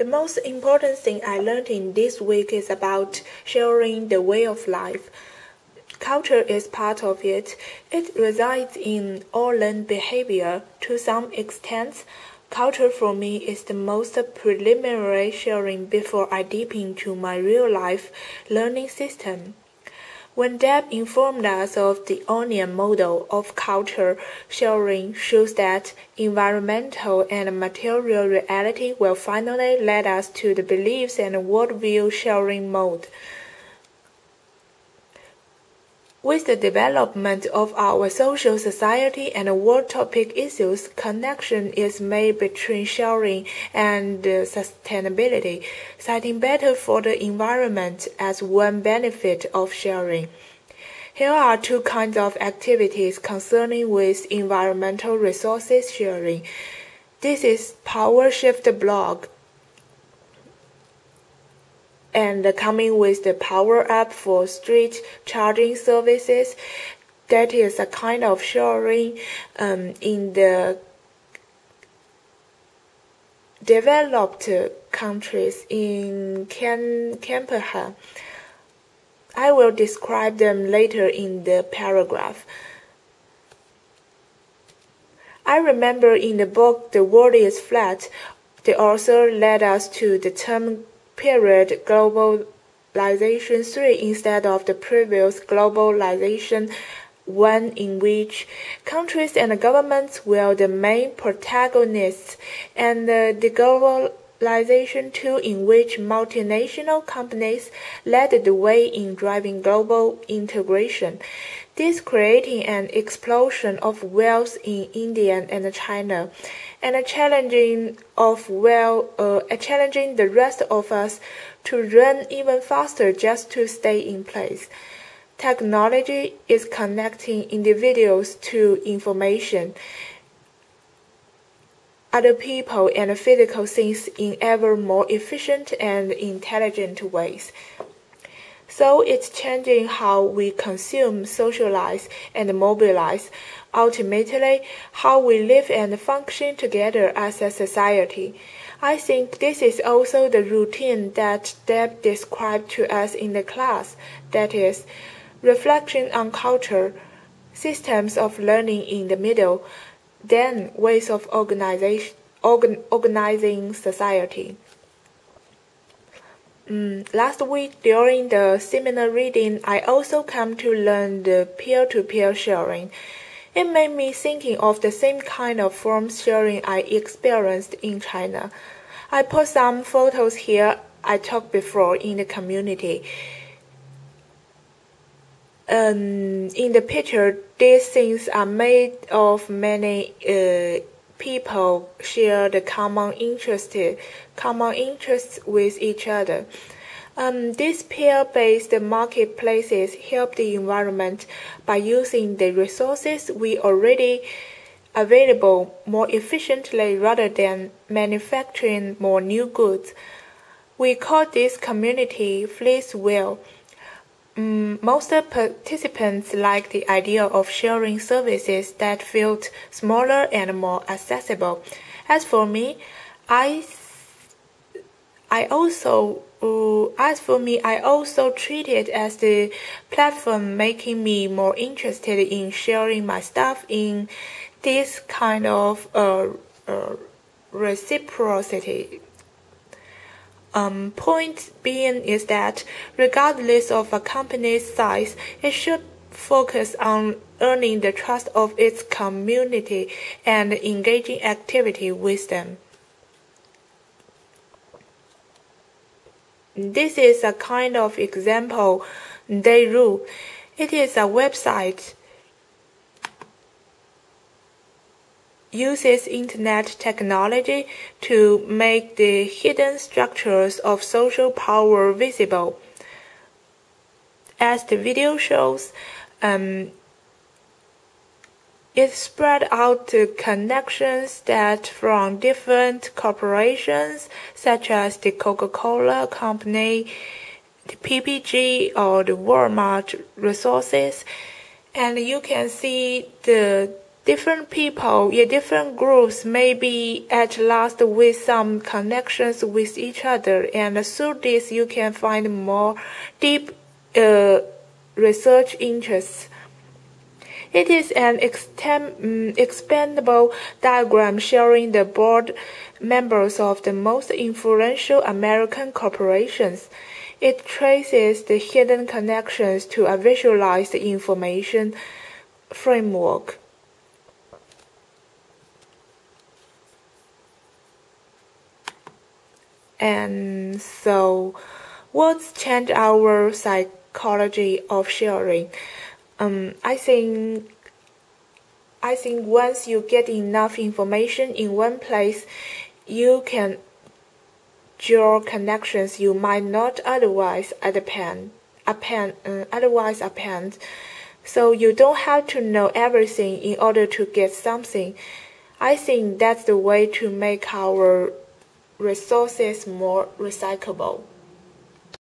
The most important thing I learned in this week is about sharing the way of life. Culture is part of it. It resides in all learned behavior to some extent. Culture for me is the most preliminary sharing before I dip into my real-life learning system. When Deb informed us of the onion model of culture sharing shows that environmental and material reality will finally lead us to the beliefs and worldview sharing mode. With the development of our social society and world topic issues, connection is made between sharing and sustainability, citing better for the environment as one benefit of sharing. Here are two kinds of activities concerning with environmental resources sharing. This is PowerShift blog, and coming with the Power App for street charging services. That is a kind of sharing in the developed countries in Camperha. I will describe them later in the paragraph. I remember in the book The World is Flat, the author led us to the term period globalization 3 instead of the previous globalization 1, in which countries and governments were the main protagonists, and the globalization 2 in which multinational companies led the way in driving global integration. This creating an explosion of wealth in India and China, and challenging the rest of us to run even faster just to stay in place. Technology is connecting individuals to information, other people, and physical things in ever more efficient and intelligent ways. So it's changing how we consume, socialize, and mobilize, ultimately how we live and function together as a society. I think this is also the routine that Deb described to us in the class, that is, reflection on culture, systems of learning in the middle, then ways of organizing society. Last week during the seminar reading, I also came to learn the peer-to-peer sharing. It made me thinking of the same kind of form sharing I experienced in China. I put some photos here I talked before in the community. In the picture, these things are made of many people share the common interests with each other. These peer-based marketplaces help the environment by using the resources we already available more efficiently rather than manufacturing more new goods. We call this community Fleecewell. Most participants like the idea of sharing services that felt smaller and more accessible. As for me, I also treat it as the platform making me more interested in sharing my stuff in this kind of reciprocity. Point being is that regardless of a company's size, it should focus on earning the trust of its community and engaging activity with them. This is a kind of example, Dayru. It is a website uses internet technology to make the hidden structures of social power visible. As the video shows, it spread out the connections that from different corporations such as the Coca-Cola Company, the PPG, or the Walmart resources, and you can see the Different people, different groups may be at last with some connections with each other, and through this you can find more deep research interests. It is an expandable diagram showing the board members of the most influential American corporations. It traces the hidden connections to a visualized information framework. And so, what's changed our psychology of sharing? I think once you get enough information in one place, you can draw connections you might not otherwise append. So you don't have to know everything in order to get something. I think that's the way to make our resources more recyclable.